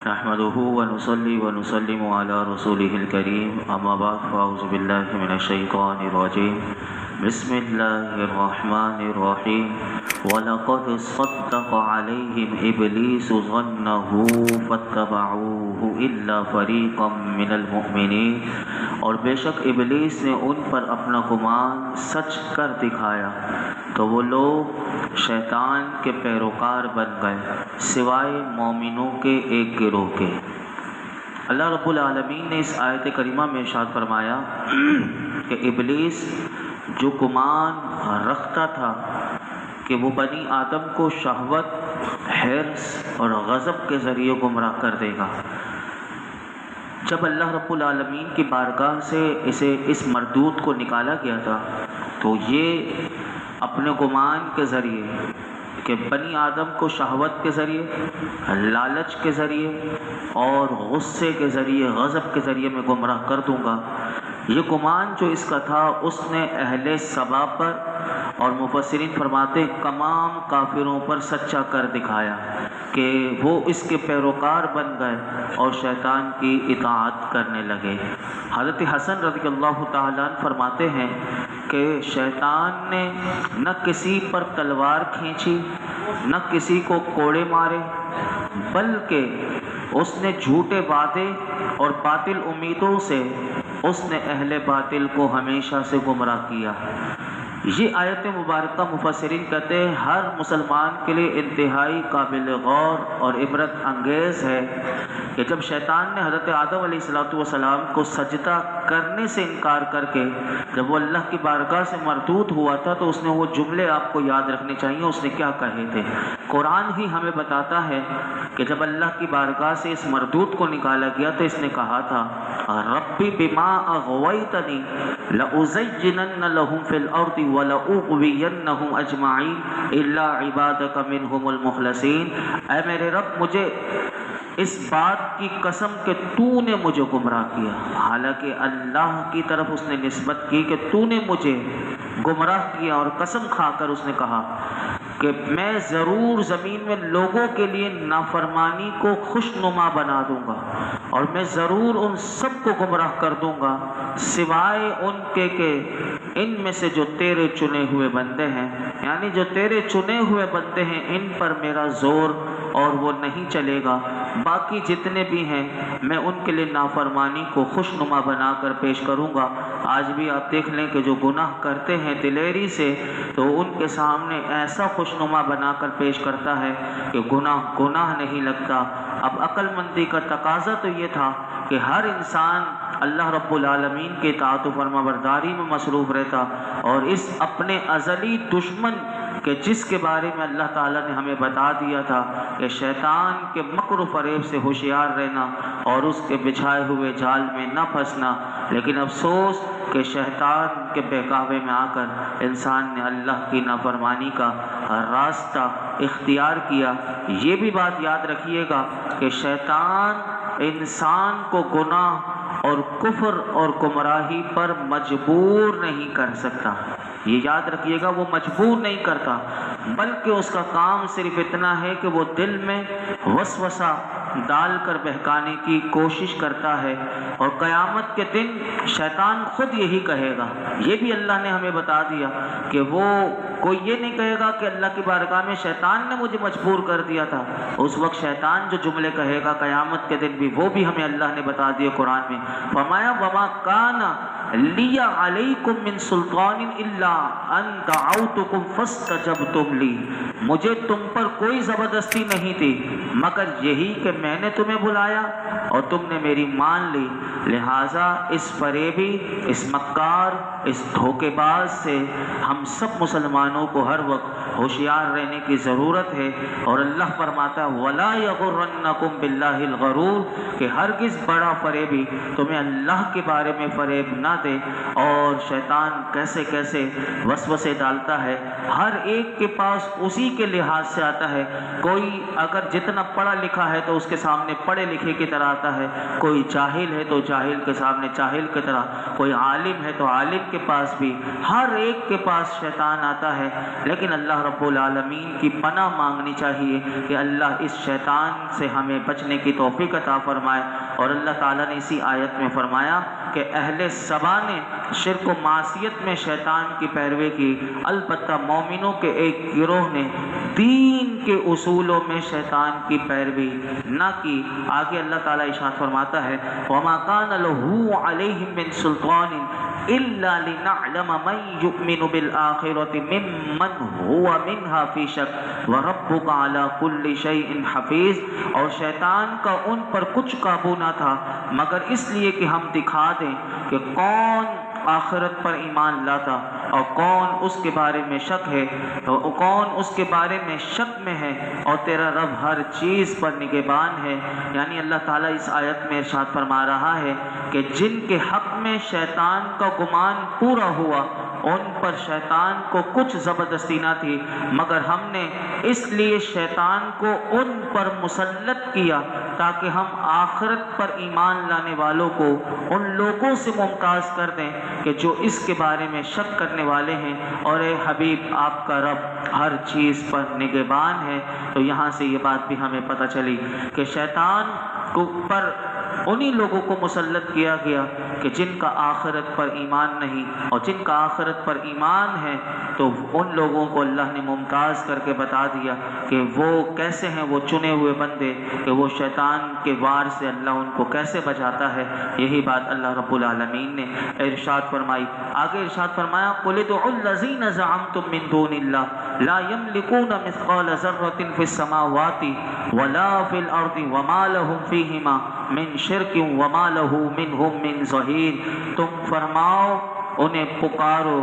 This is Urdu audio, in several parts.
نحمده ونصلي ونسلم على رسوله الكريم اما بعد فاعوذ بالله من الشيطان الرجيم بسم الله الرحمن الرحيم ولقد صدق عليهم ابلیس ظنه فاتبعوه الا فریقا من المؤمنین، اور بے شک ابلیس نے ان پر اپنا گمان سچ کر دکھایا تو وہ لوگ شیطان کے پیروکار بن گئے سوائے مومنوں کے ایک گروہ کے۔ اللہ رب العالمین نے اس آیت کریمہ میں ارشاد فرمایا کہ ابلیس جو گمان رکھتا تھا کہ وہ بنی آدم کو شہوت، حرص اور غضب کے ذریعے گمراہ کر دے گا، جب اللہ رب العالمین کی بارگاہ سے اس مردود کو نکالا گیا تھا تو یہ اپنے گمان کے ذریعے کہ بنی آدم کو شہوت کے ذریعے، لالچ کے ذریعے اور غصے کے ذریعے، غضب کے ذریعے میں گمراہ کر دوں گا، یہ گمان جو اس کا تھا اس نے اہل سبا پر اور مفسرین فرماتے تمام کافروں پر سچا کر دکھایا کہ وہ اس کے پیروکار بن گئے اور شیطان کی اطاعت کرنے لگے۔ حضرت حسن رضی اللہ تعالیٰ عنہ فرماتے ہیں کہ شیطان نے نہ کسی پر تلوار کھینچی، نہ کسی کو کوڑے مارے، بلکہ اس نے جھوٹے وعدے اور باطل امیدوں سے اس نے اہل باطل کو ہمیشہ سے گمراہ کیا۔ یہ آیت مبارکہ مفسرین کہتے ہیں ہر مسلمان کے لیے انتہائی قابل غور اور عبرت انگیز ہے کہ جب شیطان نے حضرت آدم علیہ السلام کو سجدہ کرنے سے انکار کر کے جب وہ اللہ کی بارگاہ سے مردود ہوا تھا تو اس نے وہ جملے آپ کو یاد رکھنے چاہیے اس نے کیا کہے تھے۔ قرآن ہی ہمیں بتاتا ہے کہ جب اللہ کی بارگاہ سے اس مردود کو نکالا گیا تو اس نے کہا تھا ربی بما اغویتنی لأزینن لہم فی الارض وَلَأُغْوِيَنَّهُمْ أَجْمَعِينَ إِلَّا عِبَادَكَ مِنْهُمُ الْمُخْلَصِينَ۔ اے میرے رب مجھے اس بات کی قسم کہ تو نے مجھے گمراہ کیا، حالانکہ اللہ کی طرف اس نے نسبت کی کہ تو نے مجھے گمراہ کیا، اور قسم کھا کر اس نے کہا کہ میں ضرور زمین میں لوگوں کے لیے نافرمانی کو خوشنما بنا دوں گا اور میں ضرور ان سب کو گمراہ کر دوں گا سوائے ان کے کہ ان میں سے جو تیرے چنے ہوئے بندے ہیں، یعنی جو تیرے چنے ہوئے بندے ہیں ان پر میرا زور اور وہ نہیں چلے گا، باقی جتنے بھی ہیں میں ان کے لیے نافرمانی کو خوشنما بنا کر پیش کروں گا۔ آج بھی آپ دیکھ لیں کہ جو گناہ کرتے ہیں دلیری سے تو ان کے سامنے ایسا خوشنما بنا کر پیش کرتا ہے کہ گناہ نہیں لگتا۔ اب عقل مندی کا تقاضا تو یہ تھا کہ ہر انسان اللہ رب العالمین کے اطاعت و فرما برداری میں مصروف رہتا اور اس اپنے ازلی دشمن کہ جس کے بارے میں اللہ تعالیٰ نے ہمیں بتا دیا تھا کہ شیطان کے مکر و فریب سے ہوشیار رہنا اور اس کے بچھائے ہوئے جال میں نہ پھنسنا، لیکن افسوس کہ شیطان کے بہکاوے میں آ کر انسان نے اللہ کی نافرمانی کا راستہ اختیار کیا۔ یہ بھی بات یاد رکھیے گا کہ شیطان انسان کو گناہ اور کفر اور گمراہی پر مجبور نہیں کر سکتا، یہ یاد رکھیے گا، وہ مجبور نہیں کرتا، بلکہ اس کا کام صرف اتنا ہے کہ وہ دل میں وسوسہ ڈال کر بہکانے کی کوشش کرتا ہے، اور قیامت کے دن شیطان خود یہی کہے گا۔ یہ بھی اللہ نے ہمیں بتا دیا کہ وہ کوئی یہ نہیں کہے گا کہ اللہ کی بارگاہ میں شیطان نے مجھے مجبور کر دیا تھا، اس وقت شیطان جو جملے کہے گا قیامت کے دن بھی وہ بھی ہمیں اللہ نے بتا دیا قرآن میں، فرمایا وما کان لی علیکم من سلطان الا ان دعوتکم فاستجبتم لی، مجھے تم پر کوئی زبردستی نہیں تھی مگر یہی کہ میں نے تمہیں بلایا اور تم نے میری مان لی، لہٰذا اس فریبی، اس مکار، اس دھوکے باز سے ہم سب مسلمانوں کو ہر وقت ہوشیار رہنے کی ضرورت ہے۔ اور اللہ فرماتا ہے وَلَا يَغُرَّنَّكُمْ بِاللَّهِ الْغَرُورُ کہ ہرگز بڑا فریبی تمہیں اللہ کے بارے میں فریب نہ دے۔ اور شیطان کیسے کیسے وسوسے ڈالتا ہے، ہر ایک کے پاس اسی کے لحاظ سے آتا ہے، کوئی اگر جتنا پڑھا لکھا ہے تو اس کے سامنے پڑھے لکھے کی طرح آتا ہے، کوئی جاہل ہے تو جاہل کے سامنے جاہل کی طرح، کوئی عالم ہے تو عالم کے پاس بھی، ہر ایک کے پاس شیطان آتا ہے، لیکن اللہ رب العالمین کی پناہ مانگنی چاہیے کہ اللہ اس شیطان سے ہمیں بچنے کی توفیق عطا فرمائے۔ اور اللہ تعالیٰ نے اسی آیت میں فرمایا کہ اہل سبا نے شرک و معصیت میں شیطان کی پیروی کی، البتہ مومنوں کے ایک گروہ نے دین کے اصولوں میں شیطان کی پیروی نہ کی۔ آگے اللہ تعالیٰ ارشاد فرماتا ہے وَمَا كَانَ لَهُ عَلَيْهِم مِّن سُلْطَانٍ إِلَّا لِنَعْلَمَ مَن يُؤْمِنُ بِالْآخِرَةِ مِمَّنْ هُوَ مِنْهَا فِي شَكٍّ وَرَبُّكَ عَلَى كُلِّ شَيْءٍ حَفِيظٌ۔ اور شیطان کا ان پر کچھ قابو نہ تھا مگر اس لیے کہ ہم دکھا دیں کہ کون آخرت پر ایمان لاتا اور کون اس کے بارے میں شک ہے، کون اس کے بارے میں شک میں ہے، اور تیرا رب ہر چیز پر نگہبان ہے۔ یعنی اللہ تعالیٰ اس آیت میں ارشاد فرما رہا ہے کہ جن کے حق میں شیطان کا گمان پورا ہوا ان پر شیطان کو کچھ زبردستی نہ تھی، مگر ہم نے اس لیے شیطان کو ان پر مسلط کیا تاکہ ہم آخرت پر ایمان لانے والوں کو ان لوگوں سے ممتاز کر دیں کہ جو اس کے بارے میں شک کرنے والے ہیں، اور اے حبیب آپ کا رب ہر چیز پر نگہبان ہے۔ تو یہاں سے یہ بات بھی ہمیں پتہ چلی کہ شیطان کو پر انہی لوگوں کو مسلط کیا گیا کہ جن کا آخرت پر ایمان نہیں، اور جن کا آخرت پر ایمان ہے تو ان لوگوں کو اللہ نے ممتاز کر کے بتا دیا کہ وہ کیسے ہیں، وہ چنے ہوئے بندے، کہ وہ شیطان کے وار سے اللہ ان کو کیسے بچاتا ہے۔ یہی بات اللہ رب العالمین نے ارشاد فرمائی۔ آگے ارشاد فرمایا قُلِ ادْعُوا الَّذِينَ زَعَمْتُم مِّن دُونِ اللَّهِ لَا يَمْلِكُونَ مِثْقَالَ ذَرَّةٍ فِي السَّمَاوَاتِ وَلَا فِي الْأَرْضِ وَمَا لَهُمْ فِيهِمَا مِن شِرْكٍ وَمَا لَهُ مِنْهُم مِّن ظَهِيرٍ۔ تم فرماؤ انہیں پکارو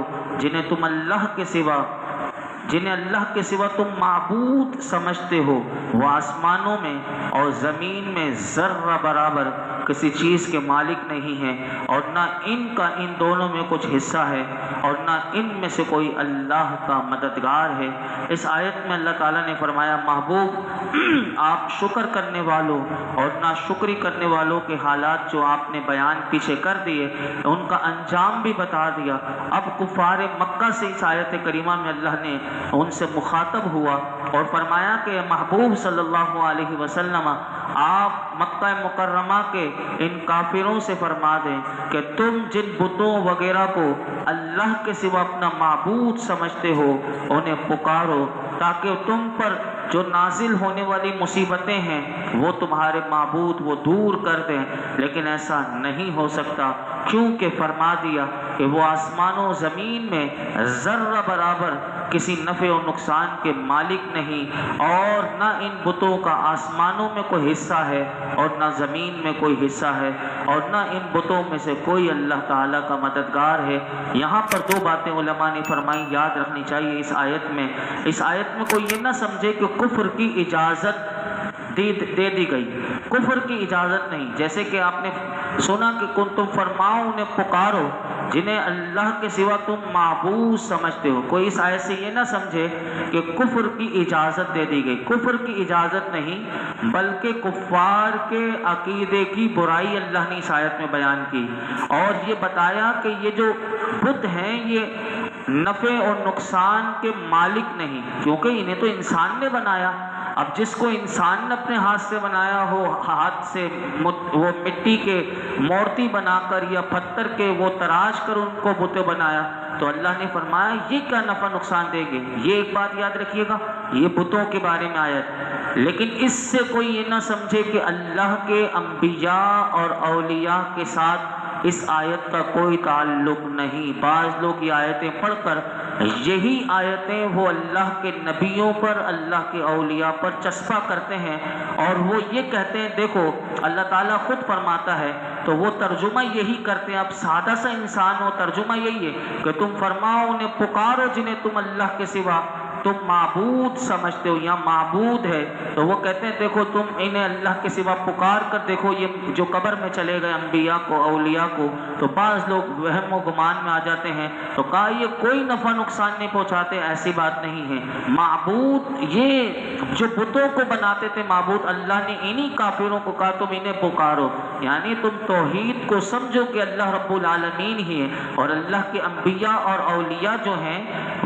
جنہیں اللہ کے سوا تم معبود سمجھتے ہو، وہ آسمانوں میں اور زمین میں ذرہ برابر کسی چیز کے مالک نہیں ہیں، اور نہ ان کا ان دونوں میں کچھ حصہ ہے، اور نہ ان میں سے کوئی اللہ کا مددگار ہے۔ اس آیت میں اللہ تعالیٰ نے فرمایا محبوب آپ شکر کرنے والوں اور ناشکری کرنے والوں کے حالات جو آپ نے بیان پیچھے کر دیے ان کا انجام بھی بتا دیا۔ اب کفار مکہ سے اس آیت کریمہ میں اللہ نے ان سے مخاطب ہوا اور فرمایا کہ محبوب صلی اللہ علیہ وسلم آپ مکہ مکرمہ کے ان کافروں سے فرما دیں کہ تم جن بتوں وغیرہ کو اللہ کے سوا اپنا معبود سمجھتے ہو انہیں پکارو تاکہ تم پر جو نازل ہونے والی مصیبتیں ہیں وہ تمہارے معبود وہ دور کر دیں، لیکن ایسا نہیں ہو سکتا کیونکہ فرما دیا کہ وہ آسمان و زمین میں ذرہ برابر کسی نفع و نقصان کے مالک نہیں، اور نہ ان بتوں کا آسمانوں میں کوئی حصہ ہے اور نہ زمین میں کوئی حصہ ہے، اور نہ ان بتوں میں سے کوئی اللہ تعالیٰ کا مددگار ہے۔ یہاں پر دو باتیں علماء نے فرمائی یاد رکھنی چاہیے اس آیت میں کوئی یہ نہ سمجھے کہ کفر کی اجازت دے دی گئی، کفر کی اجازت نہیں، جیسے کہ آپ نے سنا کہ تم فرماؤ انہیں پکارو جنہیں اللہ کے سوا تم معبود سمجھتے ہو۔ کوئی اس آیت سے یہ نہ سمجھے کہ کفر کی اجازت دے دی گئی، کفر کی اجازت نہیں بلکہ کفار کے عقیدے کی برائی اللہ نے اس آیت میں بیان کی، اور یہ بتایا کہ یہ جو بت ہیں یہ نفع اور نقصان کے مالک نہیں، کیونکہ انہیں تو انسان نے بنایا۔ اب جس کو انسان نے اپنے ہاتھ سے بنایا ہو، ہاتھ سے وہ مٹی کے مورتی بنا کر یا پتھر کے وہ تراش کر ان کو بتیں بنایا، تو اللہ نے فرمایا یہ کیا نفع نقصان دے گے۔ یہ ایک بات یاد رکھیے گا، یہ بتوں کے بارے میں آیت، لیکن اس سے کوئی یہ نہ سمجھے کہ اللہ کے انبیاء اور اولیاء کے ساتھ اس آیت کا کوئی تعلق نہیں۔ بعض لوگ یہ آیتیں پڑھ کر یہی آیتیں وہ اللہ کے نبیوں پر اللہ کے اولیاء پر چسپاں کرتے ہیں، اور وہ یہ کہتے ہیں دیکھو اللہ تعالیٰ خود فرماتا ہے، تو وہ ترجمہ یہی کرتے ہیں۔ اب سادہ سا انسان ہو ترجمہ یہی ہے کہ تم فرماؤ انہیں پکارو جنہیں تم اللہ کے سوا تم معبود سمجھتے ہو یا معبود ہے، تو وہ کہتے ہیں دیکھو تم انہیں اللہ کے سوا پکار کر دیکھو یہ جو قبر میں چلے گئے انبیاء کو اولیاء کو، تو بعض لوگ وہم و گمان میں آ جاتے ہیں، تو کہا یہ کوئی نفع نقصان نہیں پہنچاتے، ایسی بات نہیں ہے۔ معبود یہ جو بتوں کو بناتے تھے معبود، اللہ نے انہی کافروں کو کہا تم انہیں پکارو، یعنی تم توحید کو سمجھو کہ اللہ رب العالمین ہی ہے، اور اللہ کے انبیاء اور اولیاء جو ہیں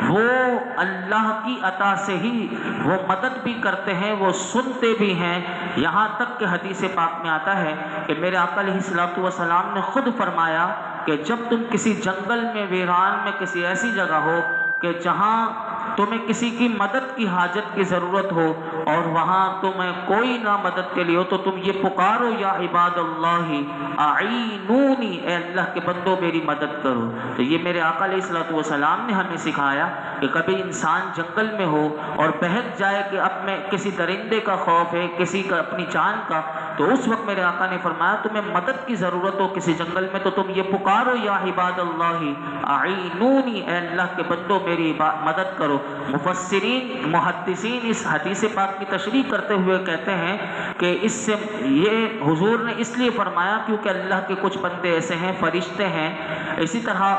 وہ اللہ کی عطا سے ہی وہ مدد بھی کرتے ہیں، وہ سنتے بھی ہیں۔ یہاں تک کہ حدیث پاک میں آتا ہے کہ میرے آقا علیہ الصلوۃ والسلام نے خود فرمایا کہ جب تم کسی جنگل میں، ویران میں، کسی ایسی جگہ ہو کہ جہاں تمہیں کسی کی مدد کی حاجت کی ضرورت ہو اور وہاں تمہیں کوئی نہ مدد کے لیے ہو، تو تم یہ پکارو یا عباد اللہ اعینونی، اے اللہ کے بندو میری مدد کرو۔ تو یہ میرے آقا علیہ الصلوۃ والسلام نے ہمیں سکھایا کہ کبھی انسان جنگل میں ہو اور بہک جائے کہ اب میں کسی درندے کا خوف ہے، کسی کا اپنی جان کا، تو اس وقت میرے آقا نے فرمایا تمہیں مدد کی ضرورت ہو کسی جنگل میں تو تم یہ پکارو یا عباد اللہ اعینونی، اے اللہ کے بندو میری مدد کرو۔ مفسرین محدثین اس حدیث پاک کی تشریح کرتے ہوئے کہتے ہیں کہ اس سے یہ حضور نے اس لیے فرمایا کیونکہ اللہ کے کچھ بندے ایسے ہیں، فرشتے ہیں، اسی طرح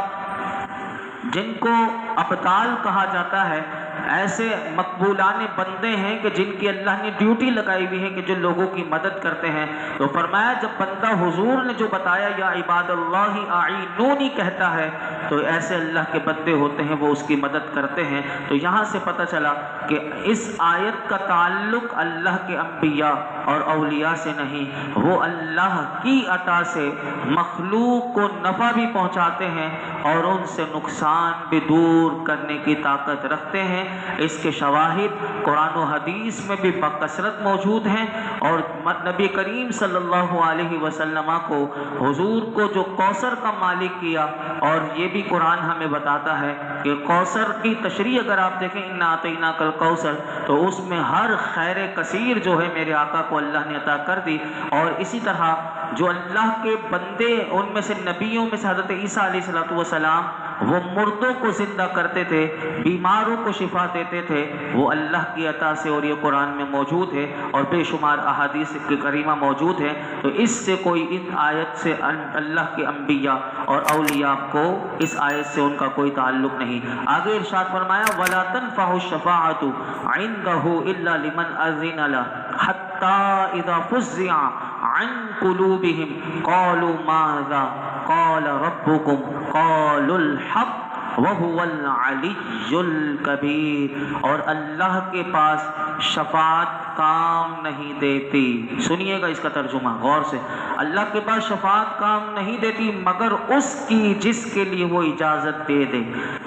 جن کو ابدال کہا جاتا ہے، ایسے مقبولان بندے ہیں کہ جن کی اللہ نے ڈیوٹی لگائی ہوئی ہے کہ جو لوگوں کی مدد کرتے ہیں۔ تو فرمایا جب بندہ حضور نے جو بتایا یا عباد اللہ اعینونی کہتا ہے تو ایسے اللہ کے بندے ہوتے ہیں، وہ اس کی مدد کرتے ہیں۔ تو یہاں سے پتہ چلا کہ اس آیت کا تعلق اللہ کے انبیاء اور اولیاء سے نہیں، وہ اللہ کی عطا سے مخلوق کو نفع بھی پہنچاتے ہیں اور ان سے نقصان بھی دور کرنے کی طاقت رکھتے ہیں۔ اس کے شواہد قرآن و حدیث میں بھی بکثرت موجود ہیں، اور نبی کریم صلی اللہ علیہ وسلم کو، حضور کو جو کوثر کا مالک کیا، اور یہ بھی قرآن ہمیں بتاتا ہے کہ کوثر کی تشریح اگر آپ دیکھیں انا اعطیناک الکوثر، تو اس میں ہر خیر کثیر جو ہے میرے آقا کو اللہ نے عطا کر دی۔ اور اسی طرح جو اللہ کے بندے، ان میں سے نبیوں میں سے حضرت عیسیٰ علیہ السلام، وہ مردوں کو زندہ کرتے تھے، بیماروں کو شفا دیتے تھے، وہ اللہ کی عطا سے، اور یہ قرآن میں موجود ہے اور بے شمار احادیث کریمہ موجود ہے۔ تو اس سے کوئی ان آیت سے اللہ کے انبیاء اور اولیاء کو اس آیت سے ان کا کوئی تعلق نہیں۔ آگے ارشاد فرمایا وَلَا تَنْفَعُ الشَّفَاعَةُ عِنْدَهُ إِلَّا لِمَنْ أَذِنَ لَهُ حَتَّى إِذَا فُزِّعَ عَنْ قُلُوبِهِمْ قَالُوا مَاذَا قَالَ رَبُّكُمْ قَالُوا الْحَقَّ وَهُوَ الْعَلِيُّ الْكَبِيرُ۔ اور اللہ کے پاس شفاعت کام نہیں دیتی۔ سنیے گا اس کا ترجمہ غور سے، اللہ کے پاس شفاعت کام نہیں دیتی مگر اس کی جس کے لیے وہ اجازت دے دے۔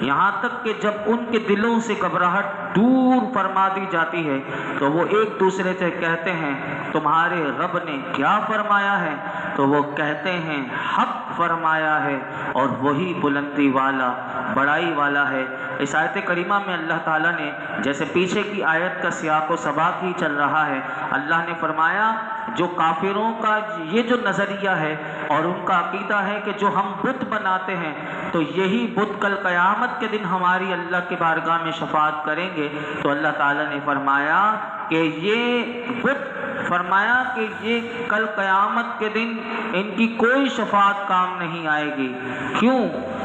یہاں تک کہ جب ان کے دلوں سے گھبراہٹ دور فرما دی جاتی ہے تو وہ ایک دوسرے سے کہتے ہیں تمہارے رب نے کیا فرمایا ہے؟ تو وہ کہتے ہیں حق فرمایا ہے اور وہی بلندی والا، بڑائی والا ہے۔ اس آیت کریمہ میں اللہ تعالیٰ نے، جیسے پیچھے کی آیت کا سیاق و سباق ہی چل رہا ہے، اللہ نے فرمایا جو کافروں کا یہ جو نظریہ ہے اور ان کا عقیدہ ہے کہ جو ہم بت بناتے ہیں تو یہی بت کل قیامت کے دن ہماری اللہ کی بارگاہ میں شفاعت کریں گے، تو اللہ تعالیٰ نے فرمایا کہ یہ بت، فرمایا کہ یہ کل قیامت کے دن ان کی کوئی شفاعت کام نہیں آئے گی۔ کیوں؟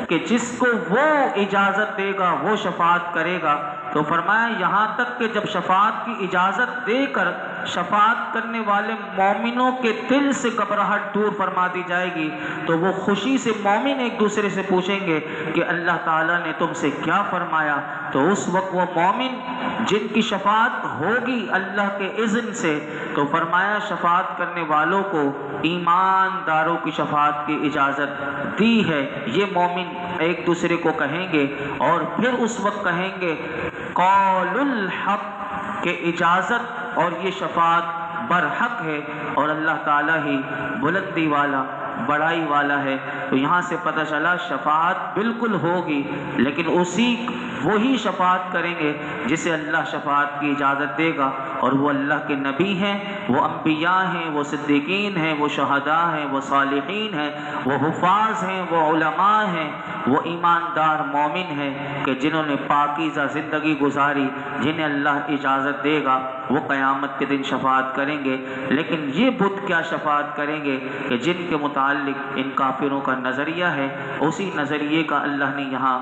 کہ جس کو وہ اجازت دے گا وہ شفاعت کرے گا۔ تو فرمایا یہاں تک کہ جب شفاعت کی اجازت دے کر شفاعت کرنے والے مومنوں کے دل سے گھبراہٹ دور فرما دی جائے گی تو وہ خوشی سے مومن ایک دوسرے سے پوچھیں گے کہ اللہ تعالیٰ نے تم سے کیا فرمایا؟ تو اس وقت وہ مومن جن کی شفاعت ہوگی اللہ کے اذن سے، تو فرمایا شفاعت کرنے والوں کو ایمانداروں کی شفاعت کی اجازت دی ہے، یہ مومن ایک دوسرے کو کہیں گے، اور پھر اس وقت کہیں گے قول الحق، کہ اجازت اور یہ شفاعت برحق ہے اور اللہ تعالیٰ ہی بلندی والا، بڑائی والا ہے۔ تو یہاں سے پتہ چلا شفاعت بالکل ہوگی، لیکن وہی شفاعت کریں گے جسے اللہ شفاعت کی اجازت دے گا، اور وہ اللہ کے نبی ہیں، وہ انبیاء ہیں، وہ صدیقین ہیں، وہ شہداء ہیں، وہ صالحین ہیں، وہ حفاظ ہیں، وہ علماء ہیں، وہ ایماندار مومن ہیں کہ جنہوں نے پاکیزہ زندگی گزاری، جنہیں اللہ اجازت دے گا وہ قیامت کے دن شفاعت کریں گے۔ لیکن یہ بت کیا شفاعت کریں گے کہ جن کے متعلق ان کافروں کا نظریہ ہے، اسی نظریے کا اللہ نے یہاں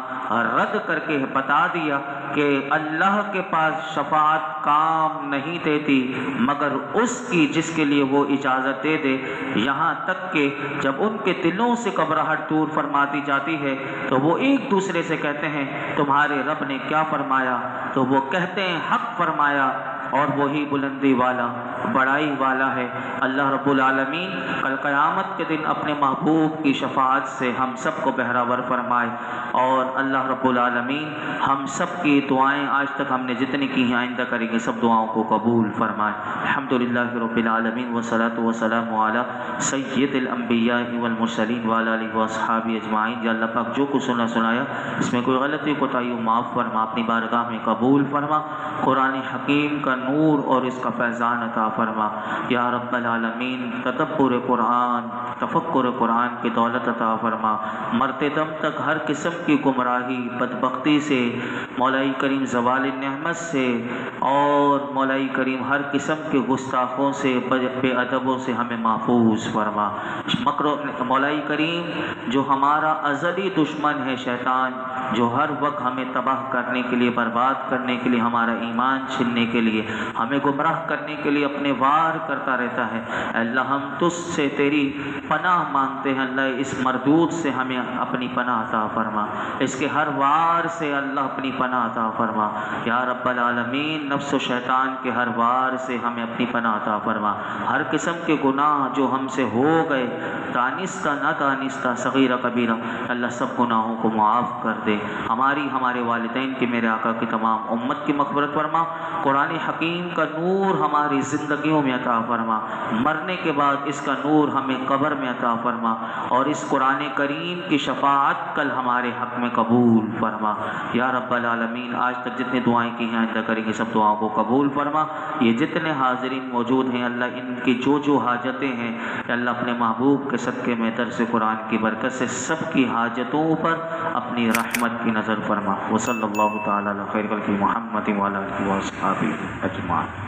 رد کر کے بتا دیا کہ اللہ کے پاس شفاعت کام نہیں دیتی مگر اس کی جس کے لیے وہ اجازت دے دے، یہاں تک کہ جب ان کے دلوں سے گھبراہٹ دور فرما دی جاتی ہے تو وہ ایک دوسرے سے کہتے ہیں تمہارے رب نے کیا فرمایا؟ تو وہ کہتے ہیں حق فرمایا، اور وہی بلندی والا بڑائی والا ہے۔ اللہ رب العالمین کل قیامت کے دن اپنے محبوب کی شفاعت سے ہم سب کو بہراور فرمائے، اور اللہ رب العالمین ہم سب کی دعائیں آج تک ہم نے جتنی کی ہیں آئندہ کریں گے سب دعاؤں کو قبول فرمائے۔ الحمدللہ رب العالمین والصلاۃ والسلام علی سید الانبیاء والمرسلین وعلی آلہ واصحابہ اجمعین۔ یا اللہ پاک جو کچھ سنایا اس میں کوئی غلطی کوتاہی ہو معاف فرما، اپنی بارگاہ میں قبول فرما، قرآن حکیم کا نور اور اس کا فیضان عطا فرما یا رب العالمین۔ تدبر قرآن، تفکر قرآن کی دولت عطا فرما، مرتے دم تک ہر قسم کی گمراہی بدبختی سے، مولائی کریم زوال نعمت سے، اور مولائی کریم ہر قسم کے گستاخوں سے، بے ادبوں سے ہمیں محفوظ فرما۔ مولائی کریم جو ہمارا ازلی دشمن ہے شیطان، جو ہر وقت ہمیں تباہ کرنے کے لیے، برباد کرنے کے لیے، ہمارا ایمان چھیننے کے لیے، ہمیں گمراہ کرنے کے لیے اپنے وار کرتا رہتا ہے، اللہ ہم تجھ سے تیری پناہ مانگتے ہیں۔ اللہ اس مردود سے ہمیں اپنی پناہ عطا فرما، اس کے ہر وار سے اللہ اپنی پناہ عطا فرما یا رب العالمین۔ نفس و شیطان کے ہر وار سے ہمیں اپنی پناہ عطا فرما، ہر قسم کے گناہ جو ہم سے ہو گئے، دانستہ نہ دانستہ، صغیرہ کبیرہ، اللہ سب گناہوں کو معاف کر دے۔ ہمارے والدین کی، میرے آقا کی تمام امت کی مغفرت فرما، قرآن حکیم کا نور ہماری زندگیوں میں عطا فرما، مرنے کے بعد اس کا نور ہمیں قبر میں عطا فرما، اور اس قرآن کریم کی شفاعت کل ہمارے حق میں قبول فرما یا رب العالمین۔ آج تک جتنی دعائیں کی ہیں آئندہ کریں گے سب دعاؤں کو قبول فرما۔ یہ جتنے حاضرین موجود ہیں اللہ ان کی جو حاجتیں ہیں اللہ اپنے محبوب کے صدقے میں درس قرآن کی برکت سے سب کی حاجتوں پر اپنی رحمت کی نظر فرما۔ وصلی اللہ تعالی علی خیر خلقہ محمد وعلی آلہ وصحبہ اجمعین۔